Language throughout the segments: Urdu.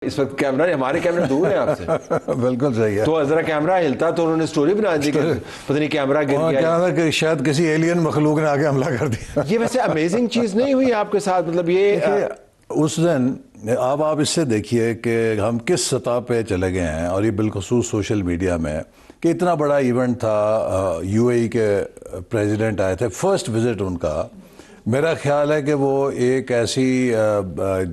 اس وقت کیمرہ ہمارے کیمرے دور ہیں آپ سے بالکل صحیح ہے. تو ذرا کیمرہ ہلتا تو انہوں نے سٹوری بنا دی کہ پتہ نہیں کیمرہ گر گیا. کیا تھا کہ شاید کسی ایلین مخلوق نے آگے حملہ کر دیا. یہ ویسے امیزنگ چیز نہیں ہوئی آپ کے ساتھ؟ مطلب یہ اس دن آپ اس سے دیکھیے کہ ہم کس سطح پہ چلے گئے ہیں، اور یہ بالخصوص سوشل میڈیا میں، کہ اتنا بڑا ایونٹ تھا. یو اے ای کے پریزیڈنٹ آئے تھے، فرسٹ وزٹ ان کا. میرا خیال ہے کہ وہ ایک ایسی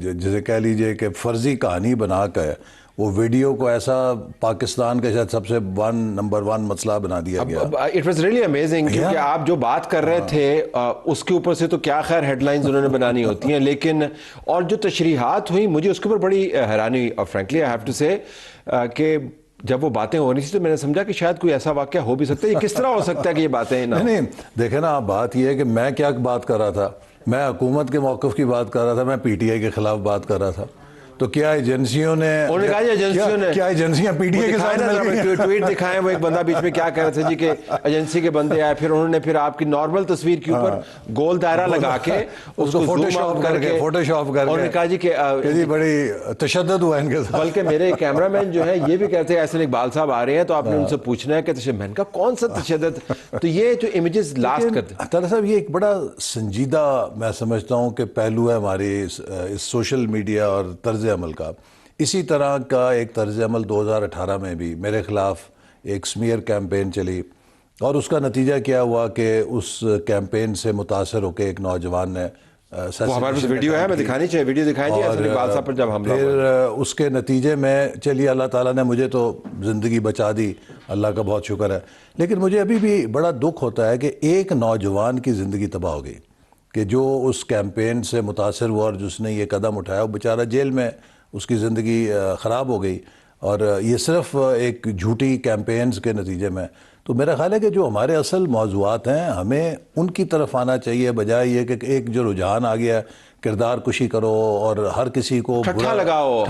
جسے کہہ لیجئے کہ فرضی کہانی بنا کر وہ ویڈیو کو ایسا پاکستان کا شاید سب سے نمبر ون مسئلہ بنا دیا گیا. اٹ واز ریئلی امیزنگ، کیونکہ آپ جو بات کر رہے تھے اس کے اوپر سے تو کیا خیر ہیڈ لائنز انہوں نے بنانی ہوتی ہیں، لیکن اور جو تشریحات ہوئی مجھے اس کے اوپر بڑی حیرانی ہوئی. اور فرینکلی آئی ہیو ٹو سے کہ جب وہ باتیں ہو رہی تھی تو میں نے سمجھا کہ شاید کوئی ایسا واقعہ ہو بھی سکتا ہے. یہ کس طرح ہو سکتا ہے کہ یہ باتیں نہیں دیکھیں نا، بات یہ ہے کہ میں کیا بات کر رہا تھا، میں حکومت کے موقف کی بات کر رہا تھا، میں پی ٹی آئی کے خلاف بات کر رہا تھا. تو کیا ایجنسیوں نے کیا ایجنسیاں پی ٹی آئی کے ساتھ مل گئی؟ ٹویٹ دکھائیں، وہ ایک بندہ بیچ میں کیا کہہ رہا تھا جی کہ ایجنسی کے بندے آئے، پھر انہوں نے پھر آپ کی نارمل تصویر کے اوپر گول دائرہ لگا کے اس کو فوٹو شاپ کر کے انہوں نے کہا جی کہ بڑی تشدد ہوا ان کے ساتھ. بلکہ میرے کیمرہ مین جو ہے یہ بھی کہتے ہیں احسن اقبال صاحب آ رہے ہیں تو آپ نے ان سے پوچھنا ہے کہ میں نے کہا کون سا تشدد. تو یہ جو امیجز لاسٹ کرتے ہیں طارق صاحب، یہ ایک بڑا سنجیدہ میں سمجھتا ہوں کہ پہلو ہے ہماری اس سوشل میڈیا اور طرز عمل کا. اسی طرح کا ایک طرز عمل 2018 میں بھی میرے خلاف ایک سمیئر کیمپین چلی، اور اس کا نتیجہ کیا ہوا کہ اس کیمپین سے متاثر ہو کے ایک نوجوان نے وہ ہمارے پاس ویڈیو ہے، میں دکھانی چاہیے، ویڈیو دکھائیں جی احسن اقبال صاحب پر جب حملہ ہوا. پھر اس کے نتیجے میں چلیے اللہ تعالیٰ نے مجھے تو زندگی بچا دی، اللہ کا بہت شکر ہے. لیکن مجھے ابھی بھی بڑا دکھ ہوتا ہے کہ ایک نوجوان کی زندگی تباہ ہو گئی، کہ جو اس کیمپین سے متاثر ہوا اور جس نے یہ قدم اٹھایا وہ بیچارہ جیل میں، اس کی زندگی خراب ہو گئی، اور یہ صرف ایک جھوٹی کیمپینز کے نتیجے میں. تو میرا خیال ہے کہ جو ہمارے اصل موضوعات ہیں ہمیں ان کی طرف آنا چاہیے، بجائے یہ کہ ایک جو رجحان آ گیا کردار کشی کرو اور ہر کسی کو ٹھٹھا لگاؤ،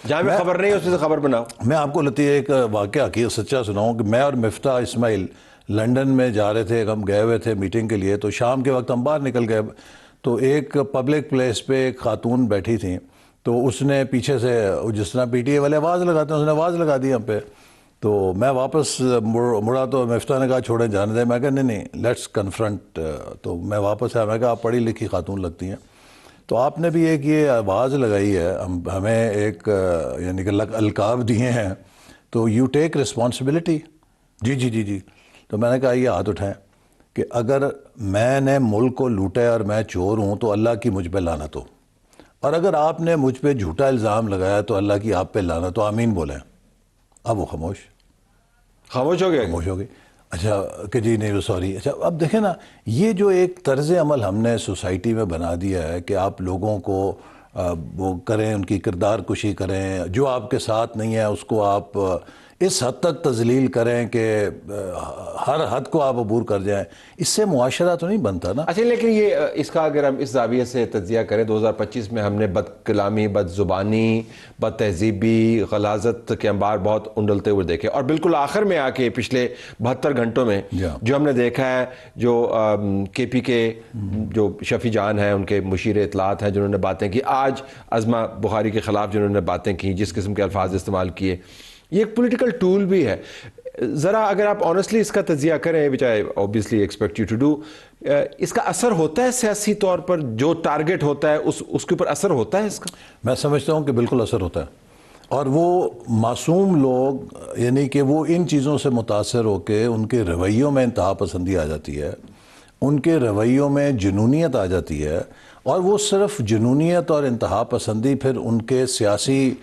جہاں میں خبر نہیں اس سے خبر بناؤ. میں آپ کو ایک واقعہ کی سچا سناؤں کہ میں اور مفتاح اسماعیل لنڈن میں جا رہے تھے، ہم گئے ہوئے تھے میٹنگ کے لیے. تو شام کے وقت ہم باہر نکل گئے تو ایک پبلک پلیس پہ ایک خاتون بیٹھی تھیں، تو اس نے پیچھے سے جس طرح پی ٹی اے والے آواز لگاتے ہیں اس نے آواز لگا دی ہم پہ. تو میں واپس مڑا تو مفتاح نے کہا چھوڑیں جانے دیں. میں کہا نہیں لیٹس کنفرنٹ. تو میں واپس آیا، میں کہا آپ پڑھی لکھی خاتون لگتی ہیں، تو آپ نے بھی ایک یہ آواز لگائی ہے، ہمیں ایک یعنی کہ القاب دیے ہیں، تو یو ٹیک رسپانسبلٹی. جی جی جی جی. تو میں نے کہا یہ ہاتھ اٹھائیں کہ اگر میں نے ملک کو لوٹا ہے اور میں چور ہوں تو اللہ کی مجھ پہ لعنت ہو، اور اگر آپ نے مجھ پہ جھوٹا الزام لگایا تو اللہ کی آپ پہ لعنت ہو، آمین بولیں. اب وہ خاموش ہو گیا. خاموش ہو گئی. اچھا کہ جی نہیں سوری. اچھا اب دیکھیں نا، یہ جو ایک طرز عمل ہم نے سوسائٹی میں بنا دیا ہے کہ آپ لوگوں کو وہ کریں، ان کی کردار کشی کریں، جو آپ کے ساتھ نہیں ہے اس کو آپ اس حد تک تذلیل کریں کہ ہر حد کو آپ عبور کر جائیں. اس سے معاشرہ تو نہیں بنتا نا. اچھا لیکن یہ اس کا اگر ہم اس زاویے سے تجزیہ کریں، 2025 میں ہم نے بد کلامی، بد زبانی، بد تہذیبی، غلاظت کے انبار بہت انڈلتے ہوئے دیکھے، اور بالکل آخر میں آ کے پچھلے 72 گھنٹوں میں جو ہم نے دیکھا ہے، جو کے پی کے جو شفیع جان ہیں، ان کے مشیر اطلاعات ہیں جنہوں نے باتیں کی، آج عظمہ بخاری کے خلاف جنہوں نے باتیں کی، جس قسم کے الفاظ استعمال کیے، یہ ایک پولیٹیکل ٹول بھی ہے. ذرا اگر آپ آنیسٹلی اس کا تجزیہ کریں، which I obviously expect you to do، اس کا اثر ہوتا ہے سیاسی طور پر؟ جو ٹارگٹ ہوتا ہے اس کے اوپر اثر ہوتا ہے اس کا؟ میں سمجھتا ہوں کہ بالکل اثر ہوتا ہے، اور وہ معصوم لوگ یعنی کہ وہ ان چیزوں سے متاثر ہو کے ان کے رویوں میں انتہا پسندی آ جاتی ہے، ان کے رویوں میں جنونیت آ جاتی ہے، اور وہ صرف جنونیت اور انتہا پسندی پھر ان کے سیاسی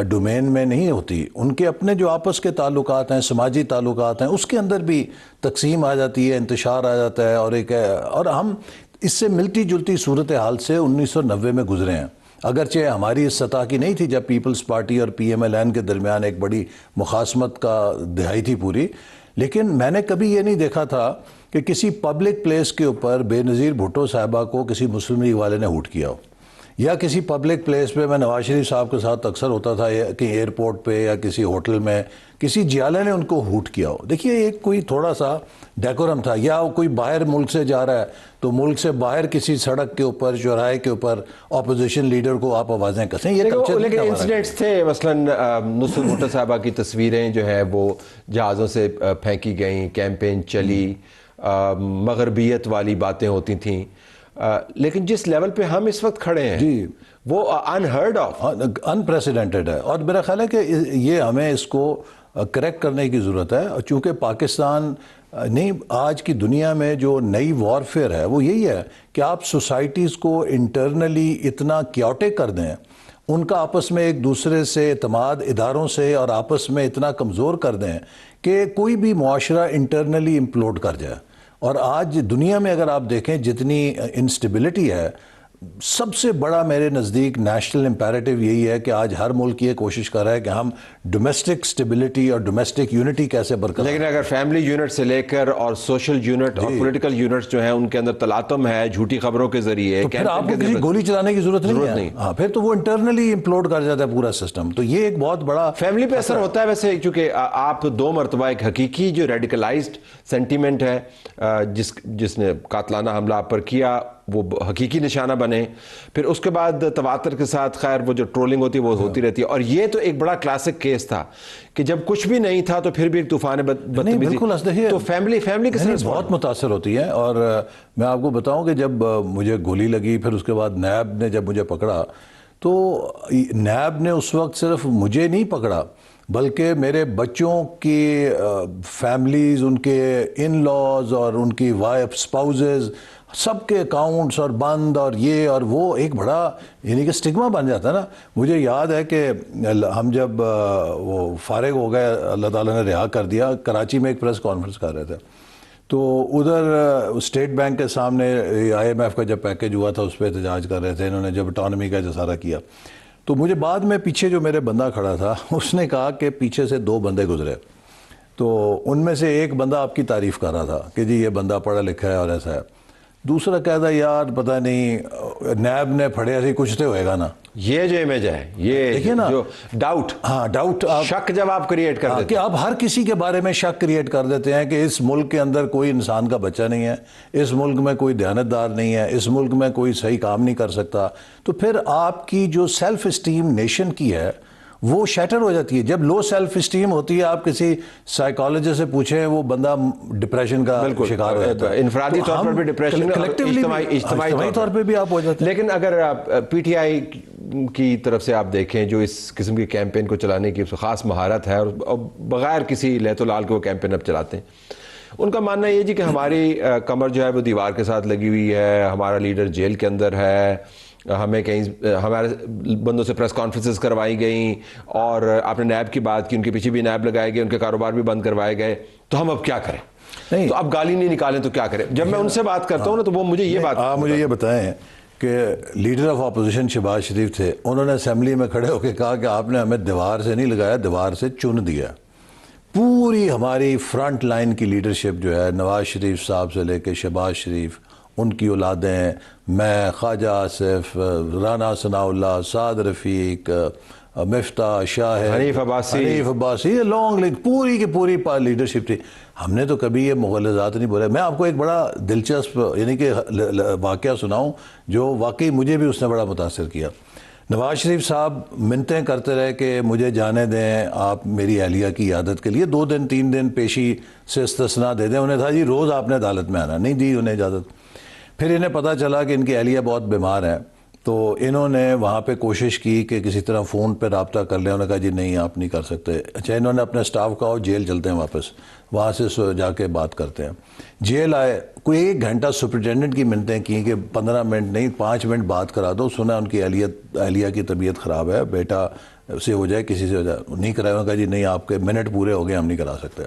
ڈومین میں نہیں ہوتی، ان کے اپنے جو آپس کے تعلقات ہیں، سماجی تعلقات ہیں، اس کے اندر بھی تقسیم آ جاتی ہے، انتشار آ جاتا ہے. اور ہم اس سے ملتی جلتی صورتحال سے 1990 میں گزرے ہیں، اگرچہ ہماری اس سطح کی نہیں تھی جب پیپلز پارٹی اور پی ایم ایل این کے درمیان ایک بڑی مخاصمت کا دہائی تھی پوری، لیکن میں نے کبھی یہ نہیں دیکھا تھا کہ کسی پبلک پلیس کے اوپر بے نظیر بھٹو صاحبہ کو کسی مسلم لیگ والے نے ہوٹ کیا ہو، یا کسی پبلک پلیس پہ میں نواز شریف صاحب کے ساتھ اکثر ہوتا تھا کہیں ایئرپورٹ پہ یا کسی ہوٹل میں کسی جیالے نے ان کو ہوٹ کیا ہو. دیکھیے ایک کوئی تھوڑا سا ڈیکورم تھا. یا کوئی باہر ملک سے جا رہا ہے تو ملک سے باہر کسی سڑک کے اوپر چوراہے کے اوپر اپوزیشن لیڈر کو آپ آوازیں کسیں. یہ لیکن انسیڈنٹس تھے. مثلاً نصرت بھٹو صاحبہ کی تصویریں جو ہیں وہ جہازوں سے پھینکی گئیں, کیمپین چلی, مغربیت والی باتیں ہوتی تھیں. لیکن جس لیول پہ ہم اس وقت کھڑے ہیں جی وہ انہرڈ آف, انپریسیڈنٹڈ ہے. اور میرا خیال ہے کہ یہ ہمیں اس کو کریکٹ کرنے کی ضرورت ہے. چونکہ پاکستان نہیں, آج کی دنیا میں جو نئی وارفیئر ہے وہ یہی ہے کہ آپ سوسائٹیز کو انٹرنلی اتنا کیوٹک کر دیں, ان کا آپس میں ایک دوسرے سے اعتماد اداروں سے اور آپس میں اتنا کمزور کر دیں کہ کوئی بھی معاشرہ انٹرنلی امپلوڈ کر جائے. اور آج دنیا میں اگر آپ دیکھیں جتنی انسٹیبلٹی ہے, سب سے بڑا میرے نزدیک نیشنل امپیریٹیو یہی ہے کہ آج ہر ملک یہ کوشش کر رہا ہے کہ ہم ڈومیسٹک سٹیبلٹی اور ڈومیسٹک یونٹی کیسے برقرار. لیکن اگر فیملی یونٹ سے لے کر اور سوشل یونٹ اور پولیٹیکل یونٹس جو ہیں ان کے اندر تلاتم ہے جھوٹی خبروں کے ذریعے, تو پھر آپ کو کسی گولی چلانے کی ضرورت نہیں ہے. ہاں, پھر تو وہ انٹرنلی امپلوڈ کر جاتا ہے پورا سسٹم. تو یہ ایک بہت بڑا فیملی پہ اثر ہوتا ہے. ویسے چونکہ آپ 2 مرتبہ ایک حقیقی جو ریڈیکلائزڈ سینٹیمنٹ ہے, جس نے قاتلانہ حملہ آپ پر کیا, وہ حقیقی نشانہ بنے. پھر اس کے بعد تواتر کے ساتھ خیر وہ جو ٹرولنگ ہوتی ہے وہ ہوتی رہتی ہے. اور یہ تو ایک بڑا کلاسک کیس تھا کہ جب کچھ بھی نہیں تھا تو پھر بھی ایک طوفان بدتمیزی. تو فیملی کے ساتھ بہت متاثر ہوتی ہے. اور میں آپ کو بتاؤں کہ جب مجھے گولی لگی, پھر اس کے بعد نیب نے جب مجھے پکڑا, تو نیب نے اس وقت صرف مجھے نہیں پکڑا بلکہ میرے بچوں کی فیملیز, ان کے ان لاز اور ان کی وائف اسپاؤزز, سب کے اکاؤنٹس اور بند اور یہ اور وہ, ایک بڑا یعنی کہ سٹگما بن جاتا ہے نا. مجھے یاد ہے کہ ہم جب وہ فارغ ہو گئے, اللہ تعالیٰ نے رہا کر دیا, کراچی میں ایک پریس کانفرنس کر رہے تھے, تو ادھر اسٹیٹ بینک کے سامنے IMF کا جب پیکیج ہوا تھا اس پہ احتجاج کر رہے تھے انہوں نے, جب اٹانومی کا اظہار کیا. تو مجھے بعد میں پیچھے جو میرے بندہ کھڑا تھا اس نے کہا کہ پیچھے سے 2 بندے گزرے, تو ان میں سے ایک بندہ آپ کی تعریف کر رہا تھا کہ جی یہ بندہ پڑھا لکھا ہے اور ایسا ہے. دوسرا کہتا ہے یار پتہ نہیں نیب نے پھڑے ایسے کچھ تو ہوئے گا نا. یہ جو امیج ہے, یہ دیکھیے نا, جو ڈاؤٹ, ڈاؤٹ, شک جب آپ کریٹ کر دیتے ہیں کہ آپ ہر کسی کے بارے میں شک کریٹ کر دیتے ہیں کہ اس ملک کے اندر کوئی انسان کا بچہ نہیں ہے, اس ملک میں کوئی دیانتدار نہیں ہے, اس ملک میں کوئی صحیح کام نہیں کر سکتا. تو پھر آپ کی جو سیلف اسٹیم نیشن کی ہے وہ شیٹر ہو جاتی ہے. جب لو سیلف اسٹیم ہوتی ہے, آپ کسی سائیکالوجسٹ سے پوچھیں, وہ بندہ ڈپریشن کا شکار ہو جاتا ہے. انفرادی طور پر بھی ڈپریشن, اجتماعی طور پہ بھی آپ ہو جاتے ہیں. لیکن اگر آپ PTI کی طرف سے آپ دیکھیں جو اس قسم کی کیمپین کو چلانے کی خاص مہارت ہے اور بغیر کسی لہت و لال کے وہ کیمپین اب چلاتے ہیں, ان کا ماننا یہ جی کہ ہماری کمر جو ہے وہ دیوار کے ساتھ لگی ہوئی ہے, ہمارا لیڈر جیل کے اندر ہے, ہمیں کہیں ہمارے بندوں سے پریس کانفرنسز کروائی گئیں, اور آپ نے نیب کی بات کی, ان کے پیچھے بھی نیب لگائے گئے, ان کے کاروبار بھی بند کروائے گئے, تو ہم اب کیا کریں؟ تو اب گالی نہیں نکالیں تو کیا کریں؟ جب میں ان سے بات کرتا ہوں نا تو وہ مجھے یہ بات, آپ مجھے یہ بتائیں کہ لیڈر آف اپوزیشن شہباز شریف تھے, انہوں نے اسمبلی میں کھڑے ہو کے کہا کہ آپ نے ہمیں دیوار سے نہیں لگایا, دیوار سے چن دیا. پوری ہماری فرنٹ لائن کی لیڈرشپ جو ہے, نواز شریف صاحب سے لے کے شہباز شریف, ان کی اولادیں, میں, خواجہ آصف, رانا ثناء اللہ, سعد رفیق, مفتاح, شاہد, حنیف عباسی, یہ لانگ لنک پوری کی پوری لیڈرشپ تھی. ہم نے تو کبھی یہ مغالطات نہیں بولے. میں آپ کو ایک بڑا دلچسپ یعنی کہ واقعہ سناؤں جو واقعی مجھے بھی اس نے بڑا متاثر کیا. نواز شریف صاحب منتیں کرتے رہے کہ مجھے جانے دیں آپ میری اہلیہ کی عیادت کے لیے, 2 دن 3 دن پیشی سے استثناء دے دیں. انہیں تھا جی روز آپ نے عدالت میں آنا, نہیں دی انہیں اجازت. پھر انہیں پتہ چلا کہ ان کی اہلیہ بہت بیمار ہیں, تو انہوں نے وہاں پہ کوشش کی کہ کسی طرح فون پہ رابطہ کر لیں. انہوں نے کہا جی نہیں آپ نہیں کر سکتے. اچھا, انہوں نے اپنے سٹاف کہا جیل چلتے ہیں واپس, وہاں سے جا کے بات کرتے ہیں. جیل آئے, کوئی 1 گھنٹہ سپرنٹینڈنٹ کی منتیں کی کہ 15 منٹ نہیں 5 منٹ بات کرا دو, سنا ان کی اہلیہ کی طبیعت خراب ہے, بیٹا سے ہو جائے کسی سے ہو جائے, نہیں کرایا. انہوں نے کہا جی نہیں آپ کے منٹ پورے ہو گئے, ہم نہیں کرا سکتے.